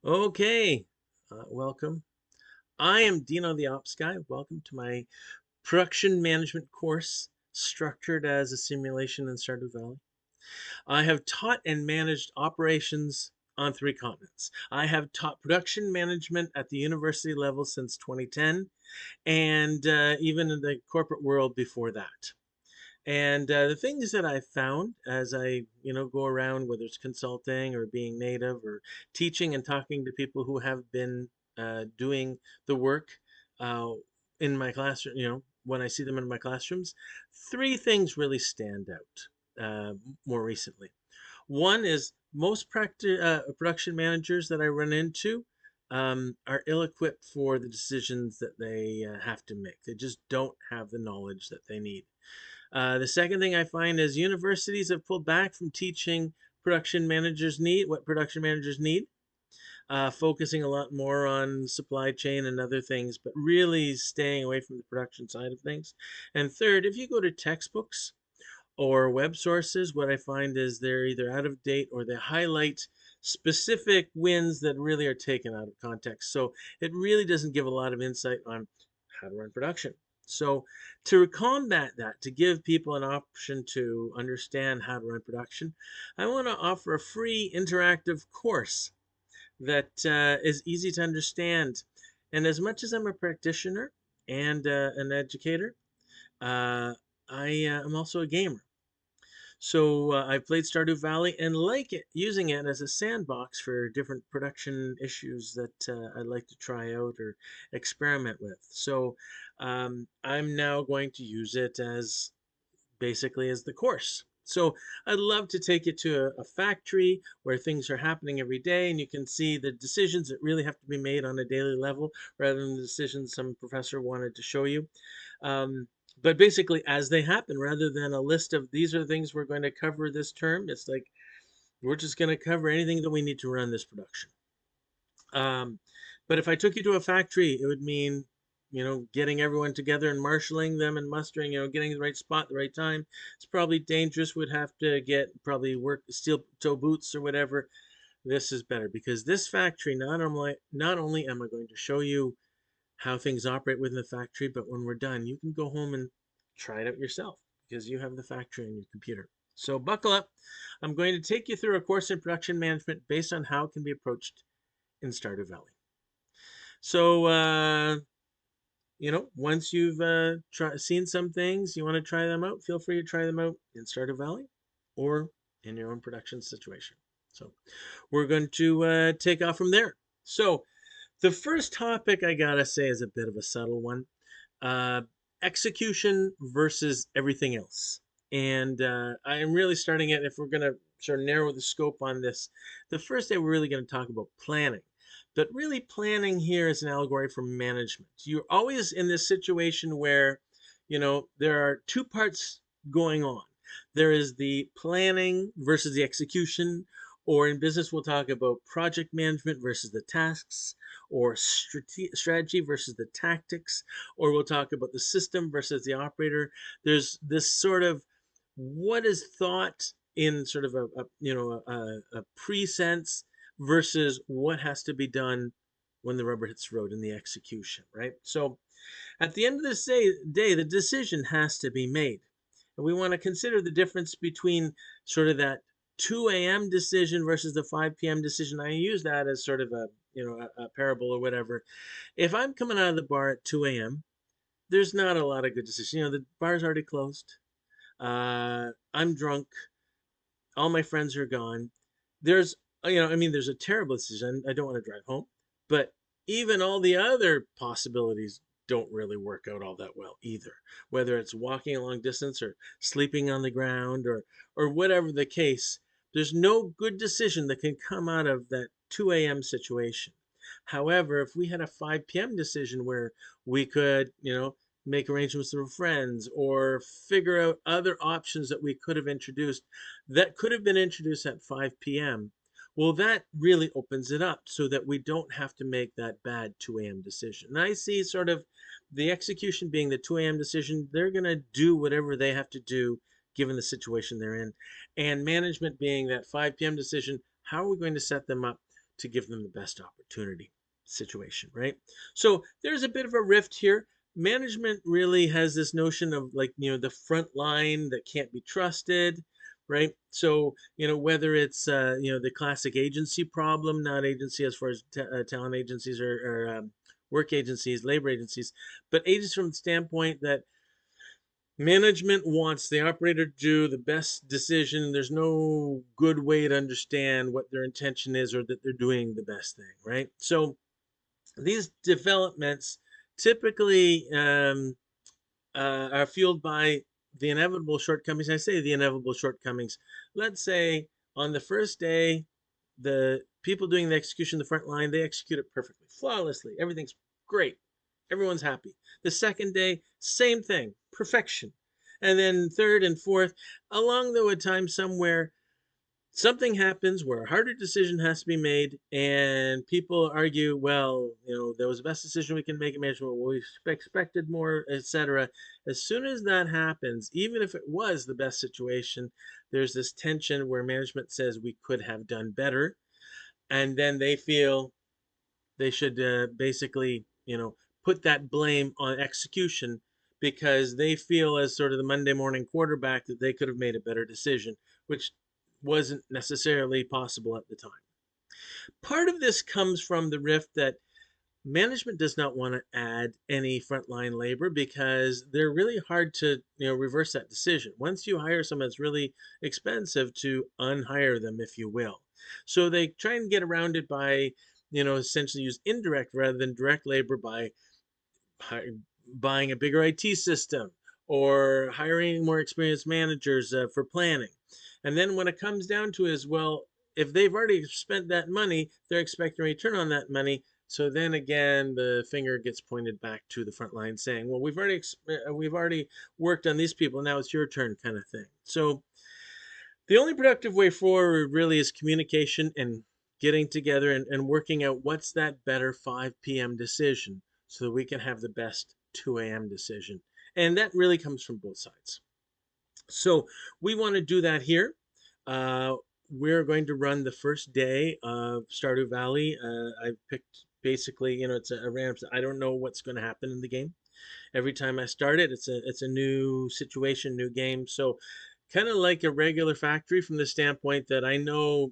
Okay, welcome. I am Dino the Ops Guy. Welcome to my production management course structured as a simulation in Stardew Valley. I have taught and managed operations on 3 continents. I have taught production management at the university level since 2010 and even in the corporate world before that. And the things that I found as I go around, whether it's consulting or being native or teaching and talking to people who have been doing the work uh, in my classroom, when I see them in my classrooms, 3 things really stand out more recently. One is most production managers that I run into are ill-equipped for the decisions that they have to make. They just don't have the knowledge that they need. The second thing I find is universities have pulled back from teaching what production managers need, focusing a lot more on supply chain and other things, but really staying away from the production side of things. And third, if you go to textbooks or web sources, what I find is they're either out of date or they highlight specific wins that really are taken out of context. So it really doesn't give a lot of insight on how to run production. So to combat that, to give people an option to understand how to run production, I want to offer a free interactive course that is easy to understand. And as much as I'm a practitioner and an educator, uh, I am also a gamer. So I've played Stardew Valley and like it, using it as a sandbox for different production issues that I'd like to try out or experiment with. So I'm now going to use it as basically as the course. So I'd love to take you to a factory where things are happening every day and you can see the decisions that really have to be made on a daily level rather than the decisions some professor wanted to show you. Um, but basically as they happen rather than a list of these are the things we're going to cover this term. It's like we're just going to cover anything that we need to run this production. Um, but if I took you to a factory, it would mean, getting everyone together and marshaling them and mustering, getting the right spot, the right time. It's probably dangerous. Would have to get probably work steel toe boots or whatever. This is better because this factory not only am I going to show you how things operate within the factory, but when we're done, you can go home and try it out yourself because you have the factory on your computer. So buckle up. I'm going to take you through a course in production management based on how it can be approached in Stardew Valley. So, once you've seen some things, you want to try them out, feel free to try them out in Stardew Valley or in your own production situation. So, we're going to take off from there. So, the first topic I gotta say is a bit of a subtle one uh, execution versus everything else. And I am really starting it, if we're going to sort of narrow the scope on this, the first day we're really going to talk about planning. But really, planning here is an allegory for management. You're always in this situation where, there are 2 parts going on. There is the planning versus the execution, or in business, we'll talk about project management versus the tasks, or strategy versus the tactics, or we'll talk about the system versus the operator. There's this sort of what is thought in sort of a pre-sense versus what has to be done when the rubber hits the road in the execution, right? So at the end of this day, the decision has to be made. And we want to consider the difference between sort of that 2 a.m. decision versus the 5 p.m. decision. I use that as sort of a parable or whatever. If I'm coming out of the bar at 2 a.m., there's not a lot of good decisions. The bar's already closed. I'm drunk. All my friends are gone. There's, there's a terrible decision. I don't want to drive home, but even all the other possibilities don't really work out all that well either. Whether it's walking a long distance or sleeping on the ground or whatever the case, there's no good decision that can come out of that 2 a.m. situation. However, if we had a 5 p.m. decision where we could, make arrangements with friends or figure out other options that we could have introduced that could have been introduced at 5 p.m. Well, that really opens it up so that we don't have to make that bad 2 a.m. decision. And I see sort of the execution being the 2 a.m. decision. They're going to do whatever they have to do given the situation they're in. And management being that 5 p.m. decision. How are we going to set them up to give them the best opportunity situation, right? So there's a bit of a rift here. Management really has this notion of, like, the front line that can't be trusted, right? So, whether it's, the classic agency problem, not agency as far as talent agencies or work agencies, labor agencies, but agencies from the standpoint that management wants the operator to do the best decision. There's no good way to understand what their intention is or that they're doing the best thing, right? So these developments typically are fueled by the inevitable shortcomings. I say the inevitable shortcomings. Let's say on the first day, the people doing the execution, the front line, they execute it perfectly, flawlessly. Everything's great. Everyone's happy. The second day, same thing, perfection. And then third and fourth, along the time somewhere, something happens where a harder decision has to be made, and people argue, well, that was the best decision we can make in management. Well, we expected more, etc. As soon as that happens, even if it was the best situation, there's this tension where management says we could have done better, and then they feel they should basically, put that blame on execution because they feel, as sort of the Monday morning quarterback, that they could have made a better decision, which wasn't necessarily possible at the time. Part of this comes from the rift that management does not want to add any frontline labor because they're really hard to, reverse that decision. Once you hire someone, it's really expensive to unhire them, if you will. So they try and get around it by, essentially use indirect rather than direct labor by buying a bigger IT system or hiring more experienced managers for planning. And then when it comes down to is, well, if they've already spent that money, they're expecting a return on that money. So then again, the finger gets pointed back to the front line saying, well, we've already worked on these people. Now it's your turn, kind of thing. So the only productive way forward really is communication and getting together and working out what's that better 5 p.m. decision so that we can have the best 2 a.m. decision. And that really comes from both sides. So we want to do that here. We're going to run the first day of Stardew Valley. I've picked basically, it's a random. I don't know what's going to happen in the game. Every time I start it, it's a new situation, new game. So kind of like a regular factory from the standpoint that I know,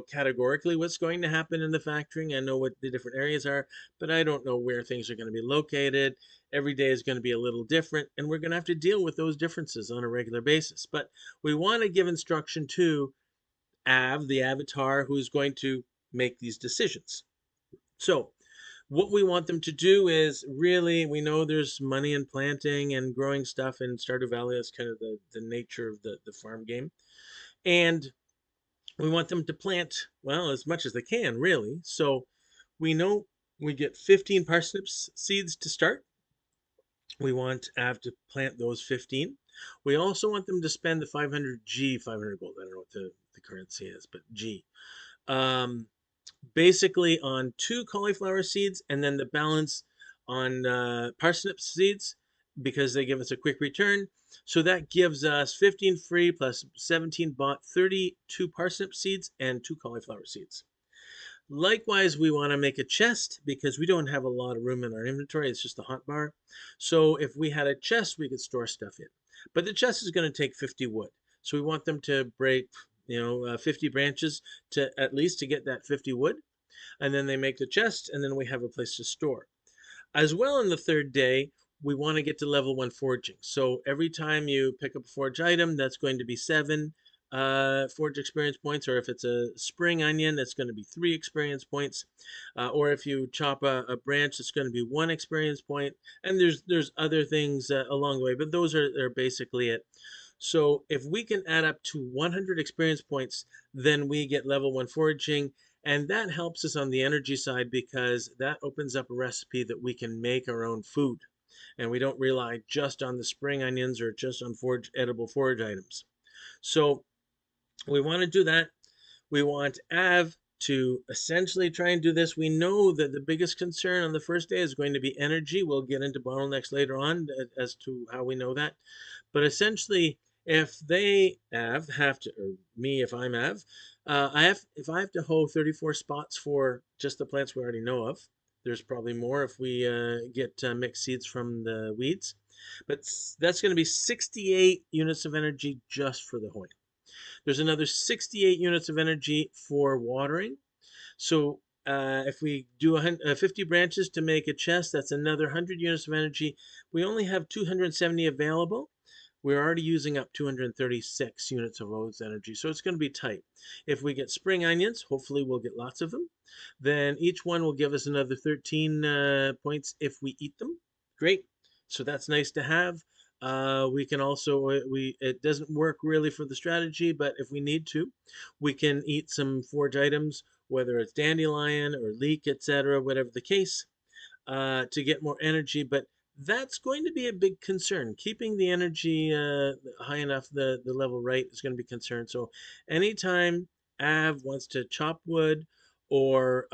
categorically what's going to happen in the factory. I know what the different areas are, but I don't know where things are going to be located. Every day is going to be a little different, and we're going to have to deal with those differences on a regular basis. But we want to give instruction to the avatar, who's going to make these decisions. So what we want them to do is, really, we know there's money in planting and growing stuff in Stardew Valley. That's kind of the nature of the farm game. And we want them to plant, well, as much as they can, really. So we know we get 15 parsnip seeds to start. We want Av to plant those 15. We also want them to spend the 500 gold. I don't know what the currency is, but G. Um, Basically on 2 cauliflower seeds and then the balance on parsnip seeds because they give us a quick return. So that gives us 15 free plus 17 bought, 32 parsnip seeds and 2 cauliflower seeds. Likewise, we want to make a chest because we don't have a lot of room in our inventory. It's just a hotbar. So if we had a chest, we could store stuff in. But the chest is going to take 50 wood. So we want them to break, 50 branches to at least to get that 50 wood. And then they make the chest, and then we have a place to store. As well, on the third day, we want to get to level 1 foraging. So every time you pick up a forage item, that's going to be 7 forage experience points, or if it's a spring onion, that's going to be 3 experience points, or if you chop a branch, it's going to be 1 experience point, and there's other things along the way, but those are basically it. So if we can add up to 100 experience points, then we get level 1 foraging, and that helps us on the energy side because that opens up a recipe that we can make our own food, and we don't rely just on the spring onions or just on edible forage items. So we want to do that. We want Av to essentially try and do this. We know that the biggest concern on the first day is going to be energy. We'll get into bottlenecks later on as to how we know that. But essentially, if they have to, or me if I'm Av, if I have to hoe 34 spots for just the plants we already know of, there's probably more if we get mixed seeds from the weeds. But that's going to be 68 units of energy just for the hoeing. There's another 68 units of energy for watering. So if we do 50 branches to make a chest, that's another 100 units of energy. We only have 270 available. We're already using up 236 units of O's energy, so it's going to be tight. If we get spring onions, hopefully we'll get lots of them. Then each one will give us another 13 points if we eat them. Great. So that's nice to have. We can also we it doesn't work really for the strategy, but if we need to, we can eat some forage items, whether it's dandelion or leek, etc., whatever the case, to get more energy. But that's going to be a big concern. Keeping the energy high enough, the level right, is going to be concerned. So anytime Av wants to chop wood or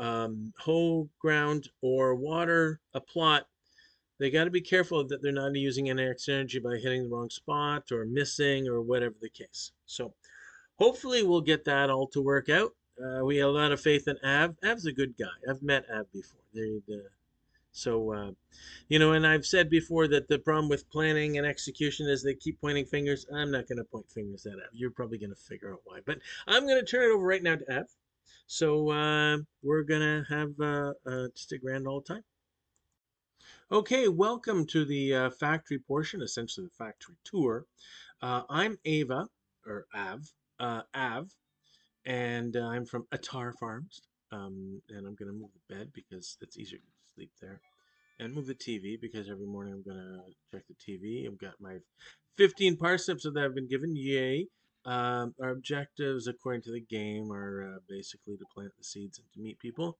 hoe ground or water a plot, they got to be careful that they're not using any extra energy by hitting the wrong spot or missing or whatever the case. So hopefully we'll get that all to work out. We have a lot of faith in Av. Av's a good guy. I've met Av before. So, and I've said before that the problem with planning and execution is they keep pointing fingers. I'm not going to point fingers at Av. You're probably going to figure out why. But I'm going to turn it over right now to Av. So we're going to have just a grand old time. Okay, welcome to the factory portion, essentially the factory tour. I'm Ava, or Av, and I'm from Atar Farms. And I'm going to move the bed because it's easier to sleep there. And move the TV because every morning I'm going to check the TV. I've got my 15 parsnips that I've been given. Yay. Our objectives, according to the game, are basically to plant the seeds and to meet people.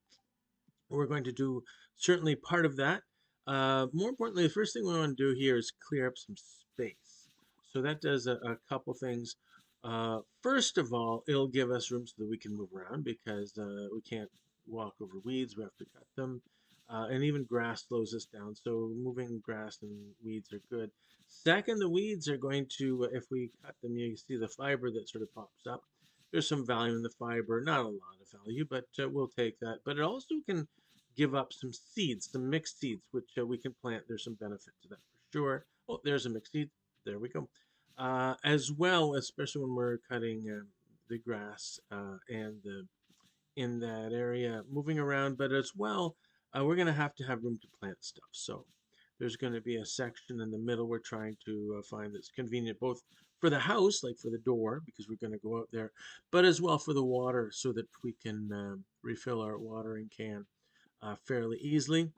We're going to do certainly part of that. More importantly, the first thing we want to do here is clear up some space. So that does a couple things. First of all, it'll give us room so that we can move around because we can't walk over weeds. We have to cut them. And even grass slows us down. So moving grass and weeds are good. Second, the weeds are going to, if we cut them, you see the fiber that sort of pops up. There's some value in the fiber, not a lot of value, but we'll take that. But it also can give up some seeds, some mixed seeds, which we can plant. There's some benefit to that for sure. Oh, there's a mixed seed. There we go. As well, especially when we're cutting the grass and the in that area, moving around. But as well, we're going to have room to plant stuff. So there's going to be a section in the middle we're trying to find that's convenient both for the house, like for the door, because we're going to go out there, but as well for the water so that we can refill our watering can fairly easily.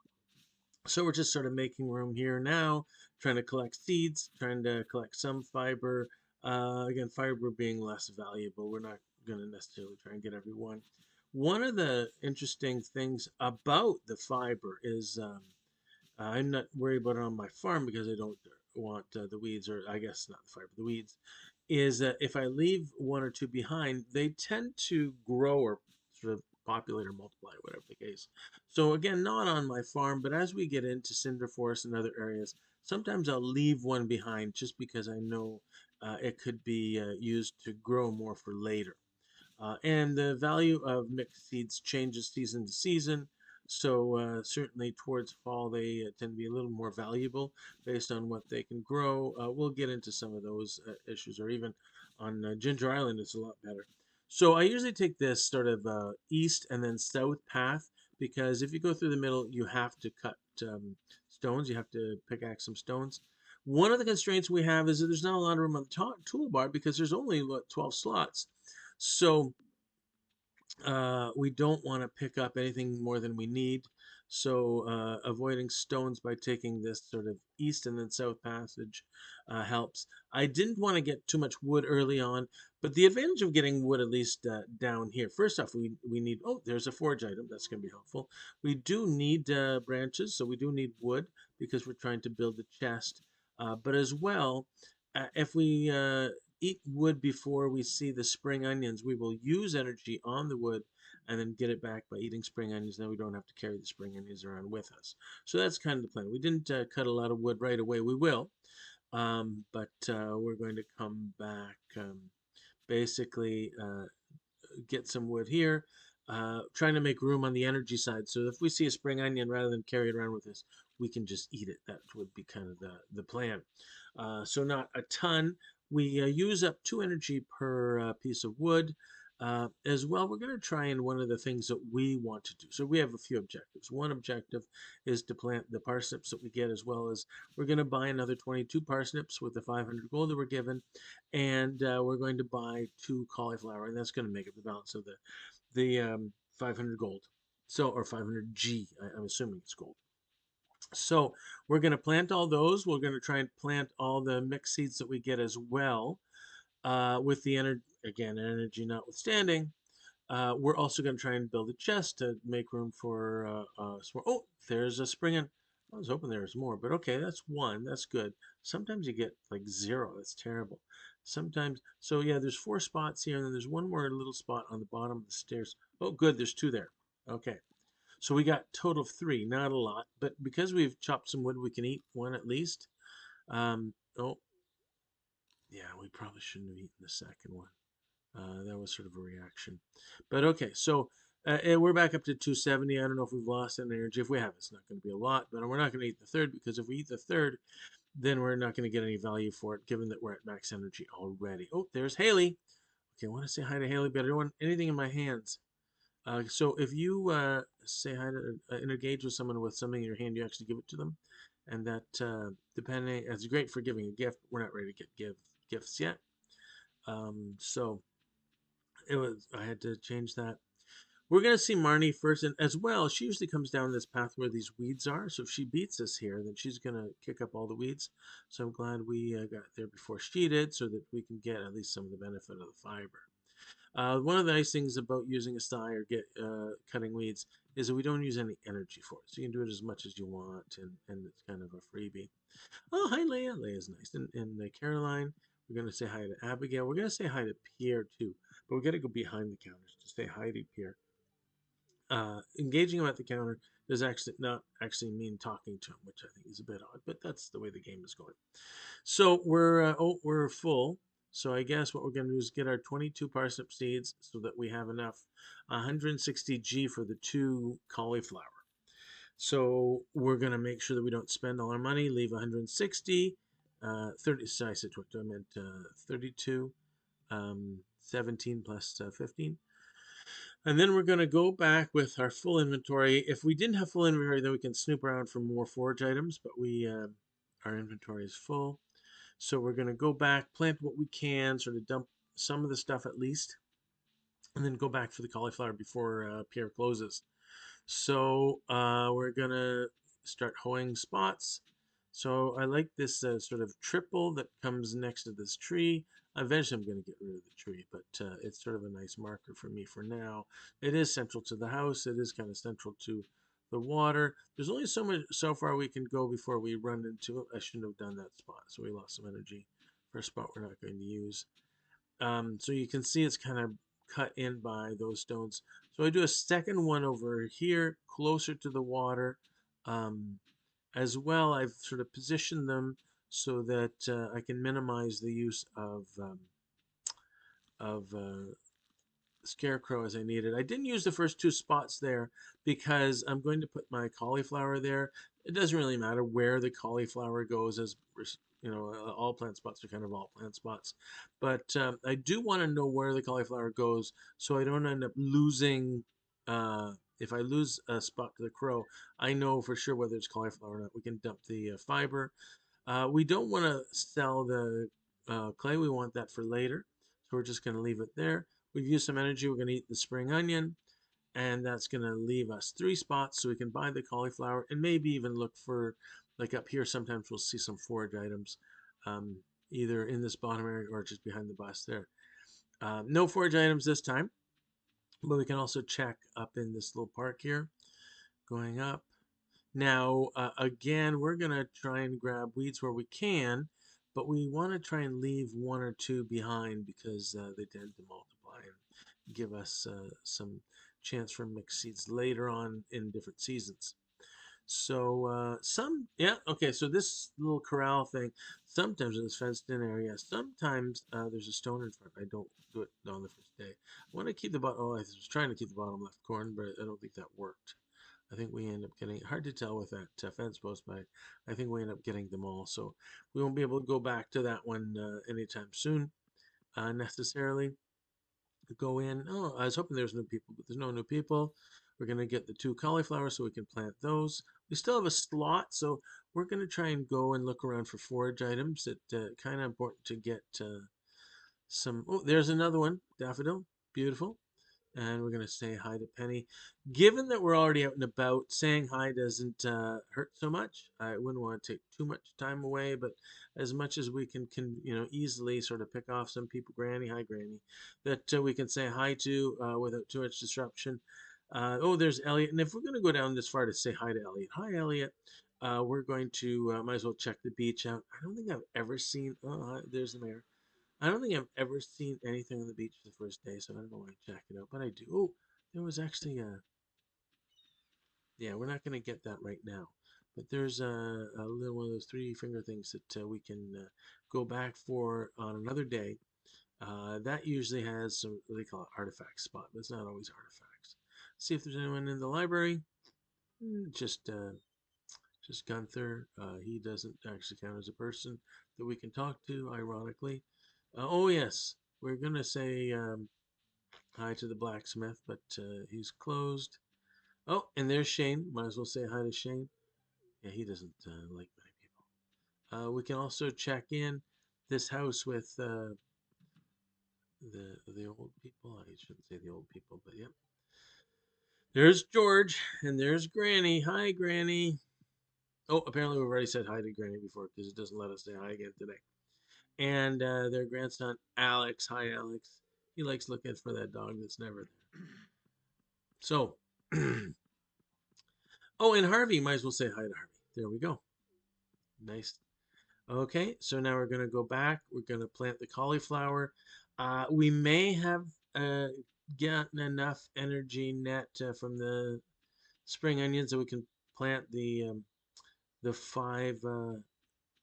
So we're just sort of making room here now, trying to collect seeds, trying to collect some fiber. Again, fiber being less valuable. We're not going to necessarily try and get every one. One of the interesting things about the fiber is I'm not worried about it on my farm because I don't want the weeds, or I guess not the fiber, the weeds, is that if I leave one or two behind, they tend to grow or sort of populate or multiply, whatever the case. So again, not on my farm, but as we get into cinder forests and other areas, sometimes I'll leave one behind just because I know it could be used to grow more for later. And the value of mixed seeds changes season to season. So certainly towards fall, they tend to be a little more valuable based on what they can grow. We'll get into some of those issues, or even on Ginger Island, it's a lot better. So I usually take this sort of east and then south path because if you go through the middle, you have to cut stones. You have to pickaxe some stones. One of the constraints we have is that there's not a lot of room on the toolbar because there's only 12 slots. So we don't want to pick up anything more than we need. So avoiding stones by taking this sort of east and then south passage helps. I didn't want to get too much wood early on, but the advantage of getting wood at least down here, first off, we need, oh, there's a forage item. That's going to be helpful. We do need branches, so we do need wood because we're trying to build the chest. But as well, if we eat wood before we see the spring onions, we will use energy on the wood and then get it back by eating spring onions. Then we don't have to carry the spring onions around with us. So that's kind of the plan. We didn't cut a lot of wood right away. We will, but we're going to come back basically get some wood here. Trying to make room on the energy side. So if we see a spring onion, rather than carry it around with us, we can just eat it. That would be kind of the plan. So not a ton. We use up 2 energy per piece of wood. As well, we're going to try and one of the things that we want to do. So we have a few objectives. One objective is to plant the parsnips that we get, as well as we're going to buy another 22 parsnips with the 500 gold that we're given, and we're going to buy 2 cauliflower, and that's going to make up the balance of the 500 gold. So, or 500 G, I'm assuming it's gold. So we're going to plant all those. We're going to try and plant all the mixed seeds that we get as well, with the energy, again, energy notwithstanding. We're also going to try and build a chest to make room for some. Oh, there's a spring in. I was hoping there was more, but okay, that's one. That's good. Sometimes you get like 0. That's terrible. Sometimes, so yeah, there's 4 spots here, and then there's one more little spot on the bottom of the stairs. Oh, good, there's 2 there. Okay, so we got total of 3, not a lot, but because we've chopped some wood, we can eat one at least. Oh, yeah, we probably shouldn't have eaten the second one. That was sort of a reaction. But okay, so we're back up to 270. I don't know if we've lost any energy. If we have, it's not going to be a lot, but we're not going to eat the third, because if we eat the third, then we're not going to get any value for it, given that we're at max energy already. Oh, there's Haley. Okay, I want to say hi to Haley, but I don't want anything in my hands. So if you say hi to, engage with someone with something in your hand, you actually give it to them. And that, depending, it's great for giving a gift. We're not ready to give gifts yet. So I had to change that. We're going to see Marnie first, and as well, she usually comes down this path where these weeds are. So if she beats us here, then she's going to kick up all the weeds. So I'm glad we got there before she did, so that we can get at least some of the benefit of the fiber. One of the nice things about using a sty or cutting weeds is that we don't use any energy for it. So you can do it as much as you want, and it's kind of a freebie. Oh, hi, Leah. Leah's nice. And Caroline, we're going to say hi to Abigail. We're going to say hi to Pierre, too. But we got to go behind the counters to say hi to Pierre. Engaging him at the counter does actually not actually mean talking to him, which I think is a bit odd, but that's the way the game is going. So we're full. So I guess what we're going to do is get our 22 parsnip seeds so that we have enough 160 G for the 2 cauliflower. So we're going to make sure that we don't spend all our money, leave 160, 30, sorry, I said 20, I meant 32, 17 plus 15. And then we're going to go back with our full inventory. If we didn't have full inventory, then we can snoop around for more forage items, but our inventory is full. So we're going to go back, plant what we can, sort of dump some of the stuff at least, and then go back for the cauliflower before Pierre closes. So we're going to start hoeing spots. So I like this sort of triple that comes next to this tree. Eventually I'm going to get rid of the tree, but it's sort of a nice marker for me for now. It is central to the house. It is kind of central to the water. There's only so far we can go before we run into it. I shouldn't have done that spot, so we lost some energy for a spot we're not going to use. So you can see it's kind of cut in by those stones. So I do a second one over here, closer to the water. As well, I've sort of positioned them so that I can minimize the use of scarecrow as I needed. I didn't use the first 2 spots there because I'm going to put my cauliflower there. It doesn't really matter where the cauliflower goes, as all plant spots are kind of all plant spots. But I do want to know where the cauliflower goes so I don't end up losing. If I lose a spot to the crow, I know for sure whether it's cauliflower or not. We can dump the fiber. We don't want to sell the clay. We want that for later. So we're just going to leave it there. We've used some energy. We're going to eat the spring onion, and that's going to leave us 3 spots so we can buy the cauliflower and maybe even look for, like up here, sometimes we'll see some forage items, either in this bottom area or just behind the bus there. No forage items this time, but we can also check up in this little park here, going up. Now, again, we're going to try and grab weeds where we can, but we want to try and leave 1 or 2 behind because they tend to multiply and give us some chance for mixed seeds later on in different seasons. So yeah, okay. So this little corral thing, sometimes in this fenced-in area, sometimes there's a stone in front. I don't do it on the first day. I want to keep the bottom. Oh, I was trying to keep the bottom left corner, but I don't think that worked. I think we end up getting hard to tell with that fence post, but I think we end up getting them all. So we won't be able to go back to that one anytime soon, necessarily go in. Oh, I was hoping there's new people, but there's no new people. We're going to get the 2 cauliflowers so we can plant those. We still have a slot, so we're going to try and go and look around for forage items. It kind of important to get some. Oh, there's another one, daffodil, beautiful. And we're going to say hi to Penny. Given that we're already out and about, saying hi doesn't hurt so much. I wouldn't want to take too much time away, but as much as we can easily sort of pick off some people, Granny, hi Granny, that we can say hi to without too much disruption. Oh, there's Elliot, and if we're going to go down this far to say hi to Elliot, hi Elliot. We're going to might as well check the beach out. I don't think I've ever seen. Oh, there's the mayor. I don't think I've ever seen anything on the beach the first day, so I don't know why I check it out, but I do. Oh, there was actually a. Yeah, we're not going to get that right now, but there's a little one of those 3 finger things that we can go back for on another day. That usually has some, what they call it, artifact spot, but it's not always artifacts. See if there's anyone in the library. Just Gunther. He doesn't actually count as a person that we can talk to, ironically. Oh, yes. We're going to say hi to the blacksmith, but he's closed. Oh, and there's Shane. Might as well say hi to Shane. Yeah, he doesn't like many people. We can also check in this house with the old people. I shouldn't say the old people, but yep. There's George, and there's Granny. Hi, Granny. Oh, apparently we've already said hi to Granny before because it doesn't let us say hi again today. And their grandson, Alex. Hi, Alex. He likes looking for that dog that's never there. So, oh, and Harvey, might as well say hi to Harvey. There we go. Nice. Okay, so now we're going to go back. We're going to plant the cauliflower. We may have gotten enough energy net from the spring onions that we can plant the 5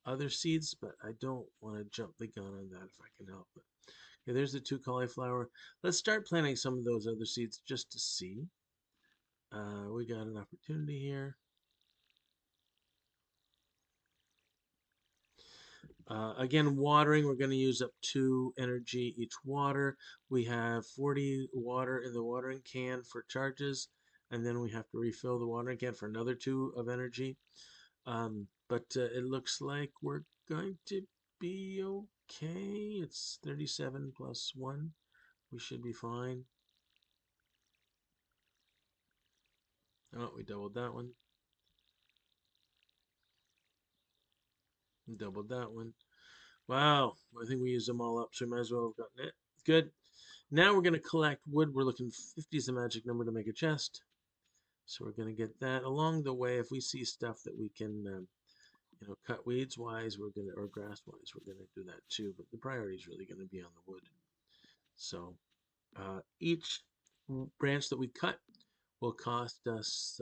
other seeds, but I don't want to jump the gun on that if I can help it. Okay, there's the 2 cauliflower. Let's start planting some of those other seeds just to see. We got an opportunity here. Again, watering, we're going to use up 2 energy each water. We have 40 water in the watering can for charges, and then we have to refill the watering can for another 2 of energy. But it looks like we're going to be okay. It's 37 plus 1. We should be fine. Oh, we doubled that one. Doubled that one. Wow, I think we used them all up, so we might as well have gotten it. Good. Now we're going to collect wood. We're looking 50 is the magic number to make a chest. So we're going to get that. Along the way, if we see stuff that we can, cut weeds wise, we're going to, or grass wise, we're going to do that too. But the priority is really going to be on the wood. So each branch that we cut will cost us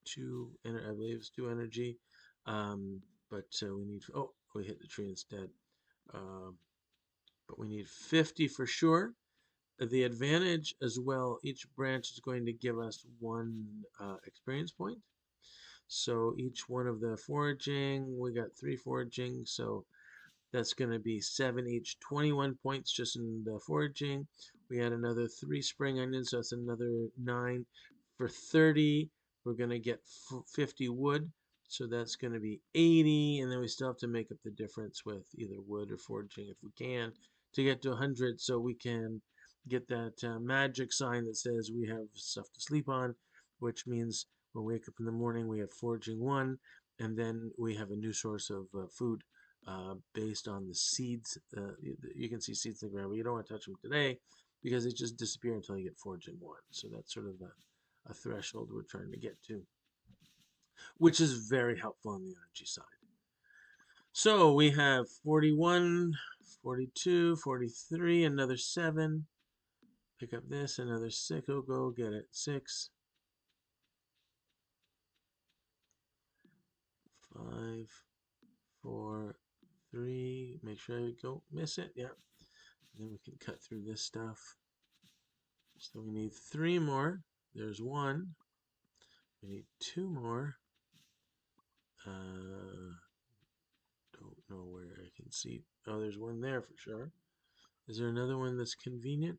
2, I believe it's 2 energy. But we need, oh, we hit the tree instead. But we need 50 for sure. The advantage as well, each branch is going to give us 1 experience point. So each one of the foraging, we got 3 foraging, so that's going to be 7 each, 21 points just in the foraging. We had another 3 spring onions, so that's another 9. For 30, we're going to get 50 wood, so that's going to be 80, and then we still have to make up the difference with either wood or foraging if we can to get to 100, so we can get that magic sign that says we have stuff to sleep on, which means we'll wake up in the morning, we have foraging 1, and then we have a new source of food based on the seeds. You can see seeds in the ground, but you don't want to touch them today because they just disappear until you get foraging 1. So that's sort of a threshold we're trying to get to, which is very helpful on the energy side. So we have 41, 42, 43, another 7. Pick up this, another 6. Oh, go get it. 6. 5, 4, 3. Make sure I don't miss it. Yeah. And then we can cut through this stuff. So we need 3 more. There's 1. We need 2 more. Don't know where I can see. Oh, there's 1 there for sure. Is there another one that's convenient?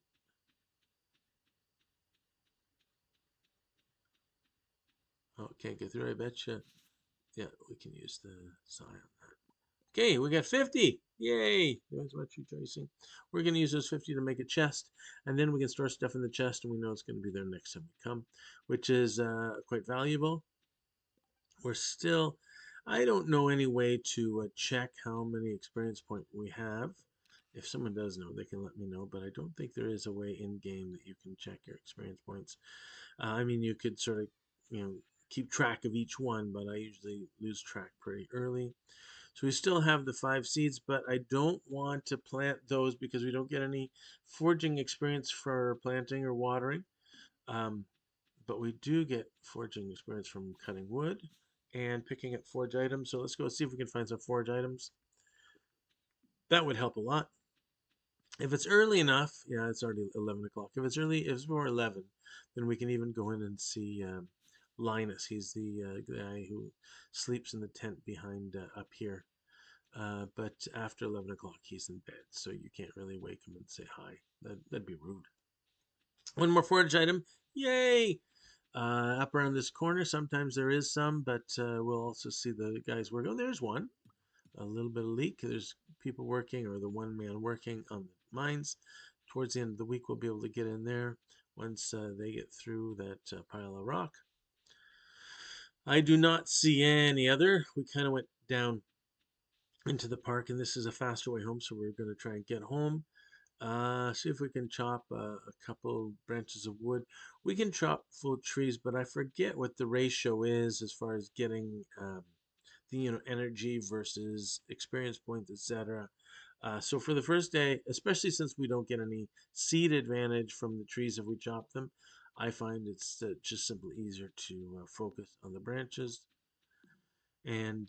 Oh, can't get through. I betcha. Yeah, we can use the sign on that. Okay, we got 50. Yay! That's much rejoicing. We're going to use those 50 to make a chest, and then we can store stuff in the chest, and we know it's going to be there next time we come, which is quite valuable. We're still, I don't know any way to check how many experience point we have. If someone does know, they can let me know, but I don't think there is a way in game that you can check your experience points. I mean, you could sort of, keep track of each one, but I usually lose track pretty early. So we still have the 5 seeds, but I don't want to plant those because we don't get any foraging experience for planting or watering. Um, but we do get foraging experience from cutting wood and picking up forage items. So let's go see if we can find some forage items. That would help a lot. If it's early enough, yeah, it's already 11 o'clock. If it's early, if it's more 11, then we can even go in and see Linus. He's the guy who sleeps in the tent behind up here. But after 11 o'clock, he's in bed, so you can't really wake him and say hi. That'd be rude. 1 more forage item. Yay! Up around this corner, sometimes there is some, but we'll also see the guys work. Oh, there's one. A little bit of leak. There's people working, or the 1 man working on the mines. Towards the end of the week, we'll be able to get in there once they get through that pile of rock. I do not see any other. We kind of went down into the park, and this is a faster way home, so we're going to try and get home. See if we can chop a couple branches of wood. We can chop full trees, but I forget what the ratio is as far as getting the energy versus experience points, etc. So for the first day, especially since we don't get any seed advantage from the trees if we chop them, I find it's just simply easier to focus on the branches and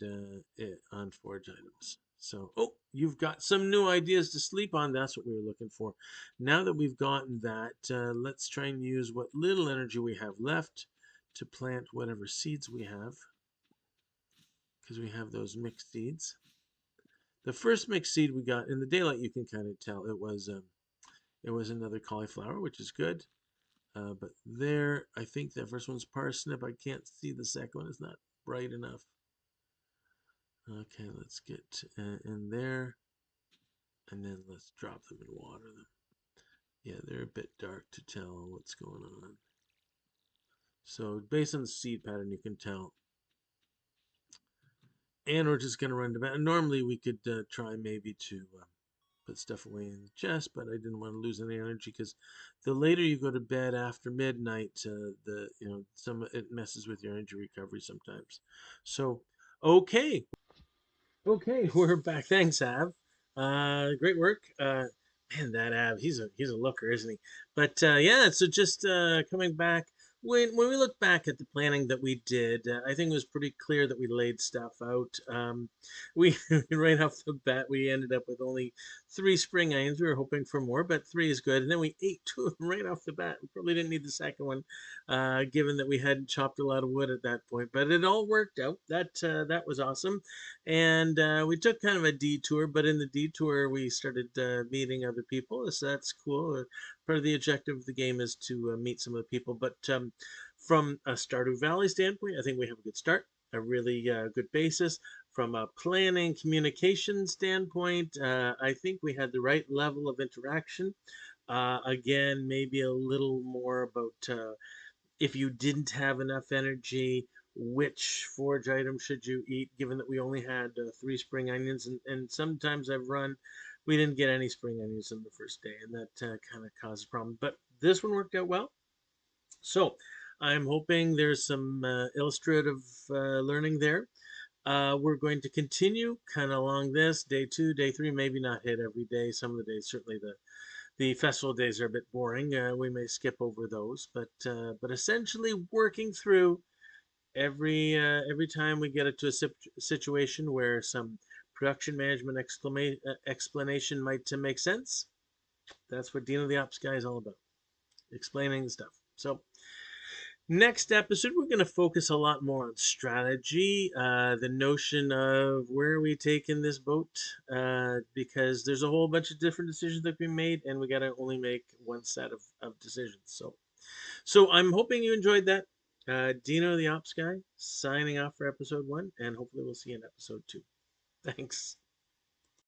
on forage items. So, oh, you've got some new ideas to sleep on. That's what we were looking for. Now that we've gotten that, let's try and use what little energy we have left to plant whatever seeds we have, because we have those mixed seeds. The first mixed seed we got in the daylight, you can kind of tell it was another cauliflower, which is good. But there, I think the first one's parsnip. I can't see the second one; it's not bright enough. Okay, let's get in there, and then let's drop them and water them. Yeah, they're a bit dark to tell what's going on. So based on the seed pattern, you can tell. And we're just going to run to bed. Normally we could try maybe to put stuff away in the chest, but I didn't want to lose any energy because the later you go to bed after midnight, it messes with your energy recovery sometimes. So, okay. Okay, we're back. Thanks, Av. Great work. Man, that Av, he's a looker, isn't he? But yeah, so just coming back, when we look back at the planning that we did, I think it was pretty clear that we laid stuff out. We right off the bat, we ended up with only 3 spring onions. We were hoping for more, but 3 is good. And then we ate 2 of them right off the bat. We probably didn't need the second one, given that we hadn't chopped a lot of wood at that point. But it all worked out. That was awesome. And we took kind of a detour, but in the detour, we started meeting other people. So that's cool. Part of the objective of the game is to meet some of the people. But from a Stardew Valley standpoint, I think we have a good start, a really good basis. From a planning communication standpoint, I think we had the right level of interaction. Again, maybe a little more about if you didn't have enough energy, which forage item should you eat, given that we only had 3 spring onions. And sometimes we didn't get any spring onions on the first day, and that kind of caused a problem. But this one worked out well. So I'm hoping there's some illustrative learning there. We're going to continue kind of along this. Day 2, day 3, maybe not hit every day. Some of the days, certainly the festival days are a bit boring. We may skip over those, but essentially working through Every time we get it to a situation where some production management explanation might make sense, that's what Dino the Ops guy is all about, explaining the stuff. So next episode, we're going to focus a lot more on strategy, the notion of where are we taking this boat, because there's a whole bunch of different decisions that we made, and we got to only make one set of decisions. So I'm hoping you enjoyed that. Dino the Ops guy signing off for episode 1, and hopefully we'll see you in episode 2. Thanks.